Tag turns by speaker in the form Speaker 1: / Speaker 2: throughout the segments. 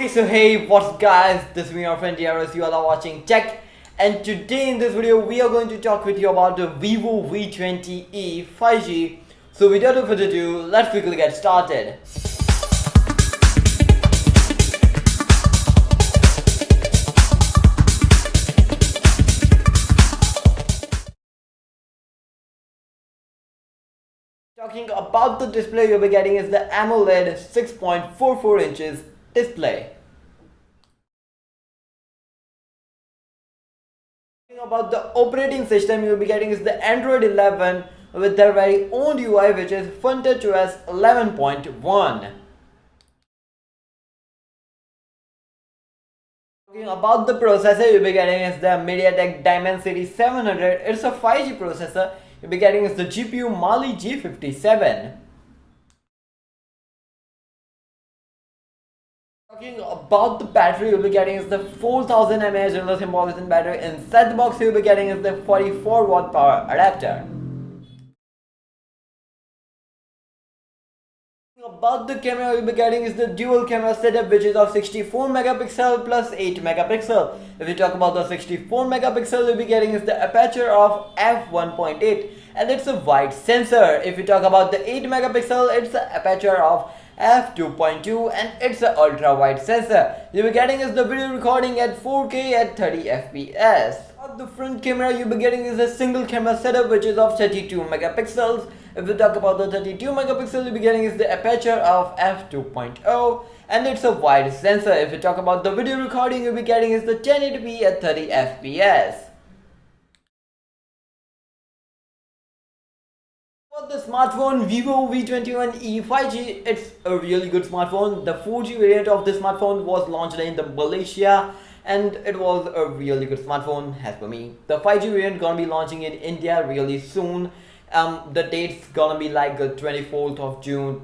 Speaker 1: Okay, so hey, what's up guys, this is me, your friend DRS, you all are watching Tech, and today in this video we are going to talk with you about the Vivo V20e 5G. So without further ado, let's quickly get started. Talking about the display you'll be getting is the AMOLED 6.44 inches display. About the operating system you'll be getting is the Android 11 with their very own UI, which is FunTouchOS 11.1. Talking about the processor you'll be getting is the MediaTek Dimensity 700. It's a 5G processor. You'll be getting is the GPU Mali G57. Talking about the battery you'll be getting is the 4000 mAh lithium polyethylene battery. Inside the box you'll be getting is the 44 watt power adapter. About the camera you'll be getting is the dual camera setup, which is of 64 megapixel plus 8 megapixel. If you talk about the 64 megapixel you'll be getting is the aperture of f1.8 and it's a wide sensor. If you talk about the 8 megapixel, it's the aperture of f2.2 and it's an ultra wide sensor. You'll be getting is the video recording at 4K at 30 fps. On the front camera you'll be getting is a single camera setup, which is of 32 megapixels. If we talk about the 32 megapixel you'll be getting is the aperture of f2.0 and it's a wide sensor. If you talk about the video recording you'll be getting is the 1080p at 30 fps. For the smartphone Vivo V21e 5G, it's a really good smartphone. The 4G variant of this smartphone was launched in the Malaysia and it was a really good smartphone as per me. The 5G variant gonna be launching in India really soon. The date's gonna be like the 24th of June.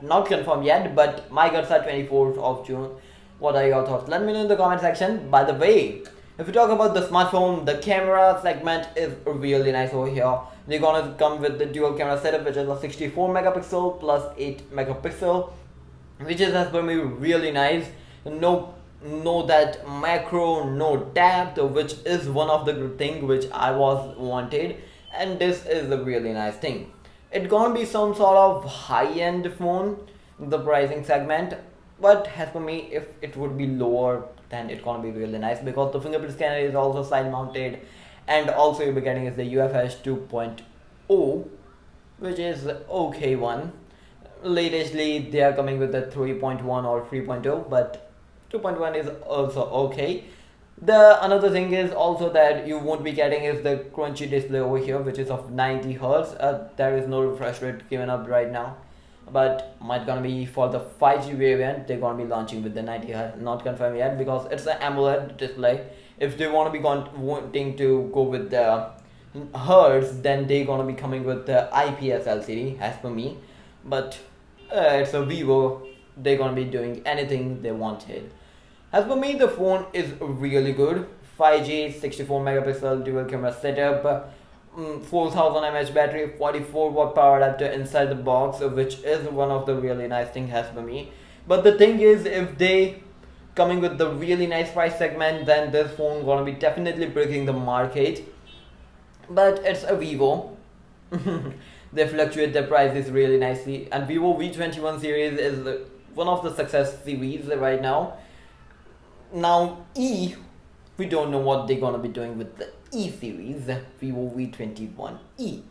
Speaker 1: Not confirmed yet, but my guts are 24th of June. What are your thoughts? Let me know in the comment section. By the way, if you talk about the smartphone, the camera segment is really nice over here. They're gonna come with the dual camera setup, which is a 64 megapixel plus 8 megapixel, which is as per me really nice. No that macro, no depth, which is one of the good thing which I was wanted, and this is a really nice thing. It's gonna be some sort of high-end phone, the pricing segment, but as for me, if it would be lower, then it's gonna be really nice because the fingerprint scanner is also side mounted, and also you'll be getting is the UFS 2.0, which is okay one. Latestly they are coming with the 3.1 or 3.0, but 2.1 is also okay. The another thing is also that you won't be getting is the crunchy display over here, which is of 90 hertz. There is no refresh rate given up right now, but might gonna be for the 5G variant they're gonna be launching with the 90 hertz. Not confirmed yet because it's an AMOLED display. If they want to be wanting to go with the hertz, then they're gonna be coming with the IPS LCD as per me, but it's a Vivo, they're gonna be doing anything they wanted. As per me, the phone is really good. 5G, 64 megapixel dual camera setup, 4000 mAh battery, 44 watt power adapter inside the box, which is one of the really nice things as per me. But the thing is, if they coming with the really nice price segment, then this phone gonna be definitely breaking the market. But it's a Vivo. They fluctuate their prices really nicely, and Vivo V21 series is one of the success series right now. Now we don't know what they're gonna be doing with the E series, Vivo V21e.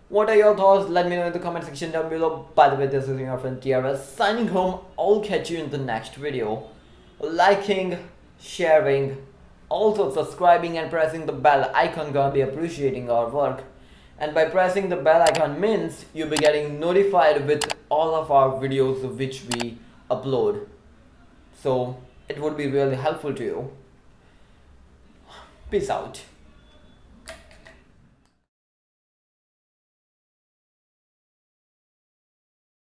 Speaker 1: What are your thoughts? Let me know in the comment section down below. By the way, this is your friend TRS signing home. I'll catch you in the next video. Liking, sharing, also subscribing and pressing the bell icon gonna be appreciating our work. And by pressing the bell icon means you'll be getting notified with all of our videos which we upload. So it would be really helpful to you. Peace out.